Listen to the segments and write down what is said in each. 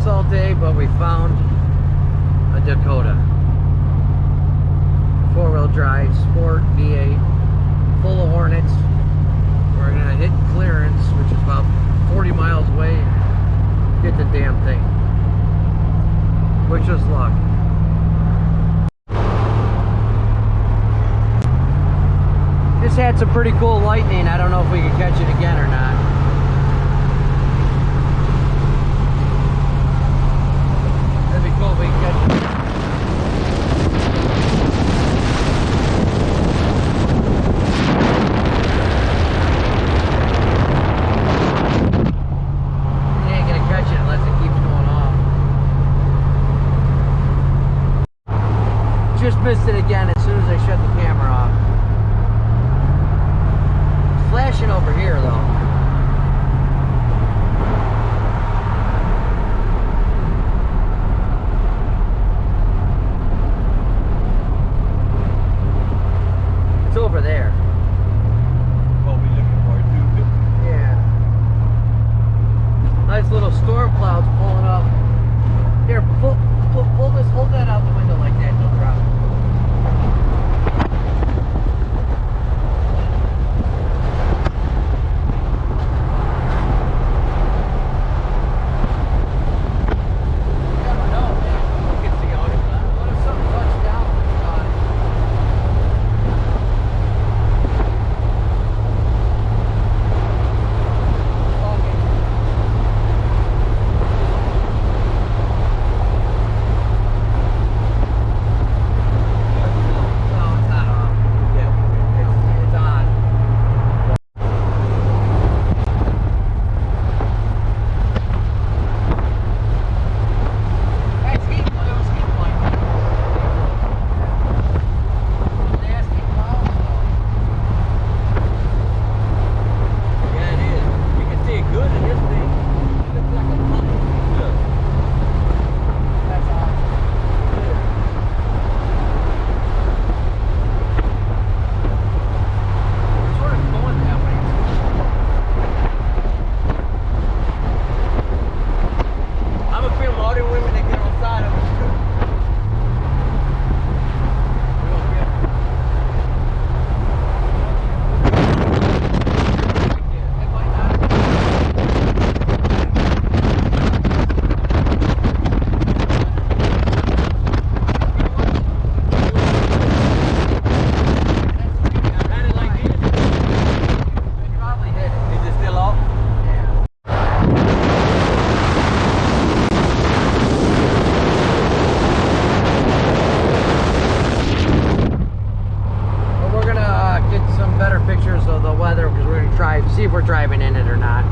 all day, but we found a Dakota. 4-wheel drive, sport, V8, full of Hornets. We're gonna hit clearance, which is about 40 miles away, and get the damn thing. Wish us luck. This had some pretty cool lightning. I don't know if we can catch it again or not. That'd be cool if we can catch it. You ain't gonna catch it unless it keeps going off. Just missed it again as soon as I shut the camera off. Flashing over here though. It's over there. What we looking for too? Yeah. Nice little storm clouds pulling up. Here, pull this, hold that out the window like that, don't drop it. See if we're driving in it or not.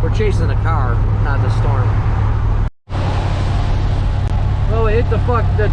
We're chasing the car, not the storm. Well, we hit the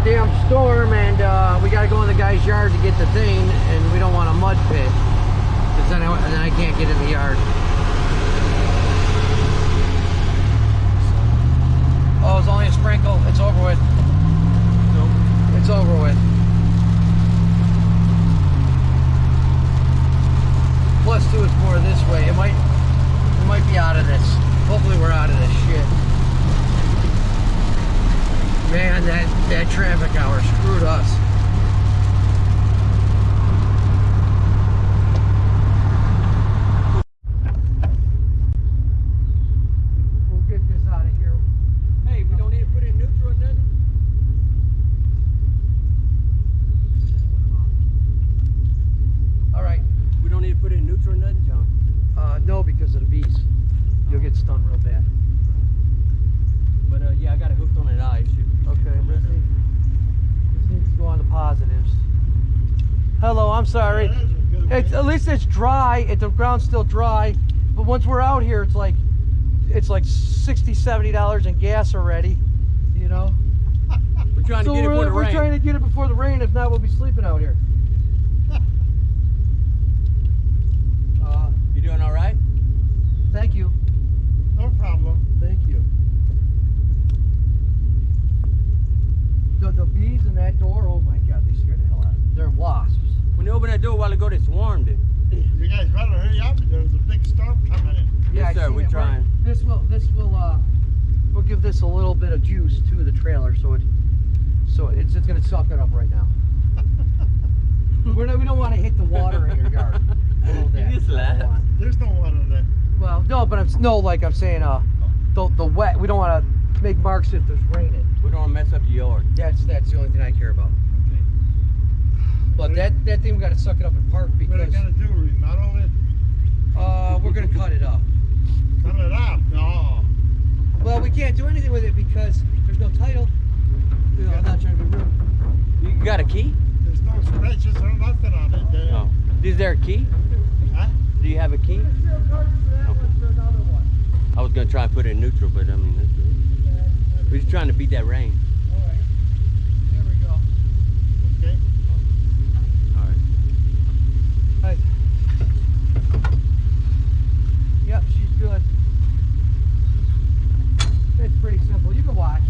damn storm, and we got to go in the guy's yard to get the thing, and we don't want a mud pit, because then I can't get in the yard. Oh, it's only a sprinkle. It's over with. Nope. It's over with. Plus 2 is more this way. It might be out of this. Hopefully we're out of this shit. Man, that traffic hour screwed us. We'll get this out of here. Hey, we don't need to put in neutral and then. All right. We don't need to put in neutral or nothing, John? No, because of the bees. You'll get stung real bad. But yeah, I got it hooked on an eye. Okay, this needs to go on the positives. Hello, I'm sorry. At least it's dry. The ground's still dry. But once we're out here, it's like $60–70 in gas already. You know. We're trying to get it before the rain. We're trying to get it before the rain. If not, we'll be sleeping out here. You doing all right? Thank you. No problem. Thank you. The bees in that door, oh my God, they scared the hell out of me. They're wasps. When they opened that door a while ago, they swarmed it. You guys better hurry up. There's a big storm coming in. Yeah, Yes, sir. We're trying. This will we'll give this a little bit of juice to the trailer, so it's just gonna suck it up right now. We don't want to hit the water in your yard. You just laugh. There's no water there. Well, no, but I'm saying the wet. We don't want to make marks if there's rain in. We don't want to mess up the yard. That's the only thing I care about. Okay. But that thing we got to suck it up in park What are because you gonna do? Remodel it? we're gonna cut it up. Cut it up? No. Well, we can't do anything with it because there's no title. You know, I'm not trying to be rude. You got a key? There's no scratches or nothing on it. No. Is there a key? Huh? Do you have a key? I was gonna try and put it in neutral, but I mean, that's good. We're just trying to beat that rain. All right. There we go. Okay. All right. Hey. Yep, she's good. It's pretty simple. You can watch.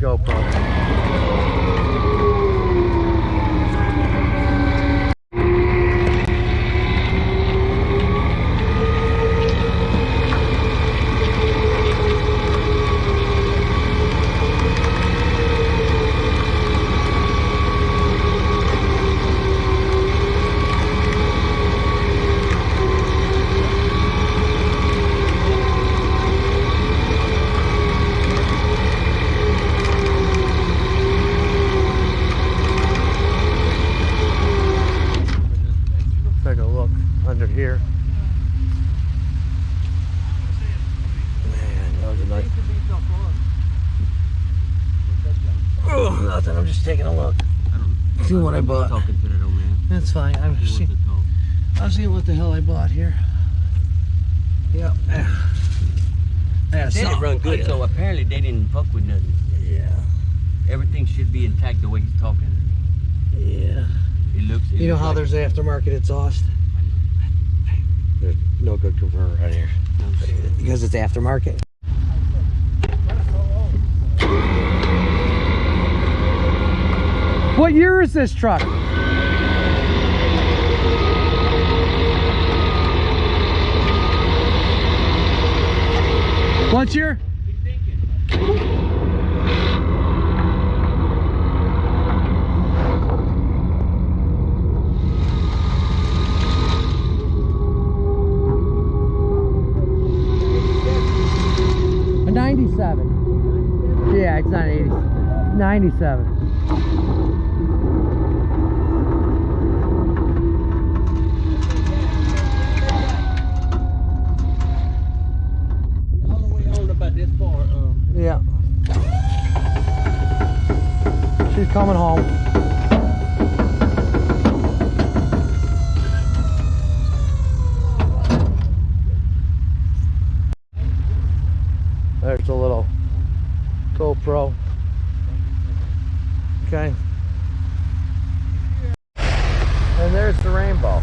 GoPro. Take a look under here. Man, that was a nice. Oh, nothing. I'm just taking a look. See what I bought. Talking to that old man. That's fine. I'm He seeing. wants to talk. I'm seeing what the hell I bought here. Yep. Yeah, Said it run good, so apparently they didn't fuck with nothing. Yeah. Everything should be intact the way he's talking. Yeah. It looks. You know how there's aftermarket exhaust? There's no good converter on here because it's aftermarket. What year is this truck? What year? A 97. Yeah, it's not 80. 97. All the way on about this far. Yeah. She's coming home. There's a little GoPro. Okay. And there's the rainbow.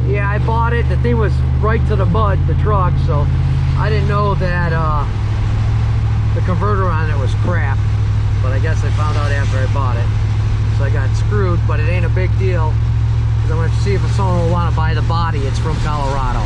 Yeah, I bought it. The thing was right to the mud, the truck, so I didn't know that the converter on it was crap. But I guess I found out after I bought it. So I got screwed, but it ain't a big deal. Because I'm going to see if someone will want to buy the body. It's from Colorado.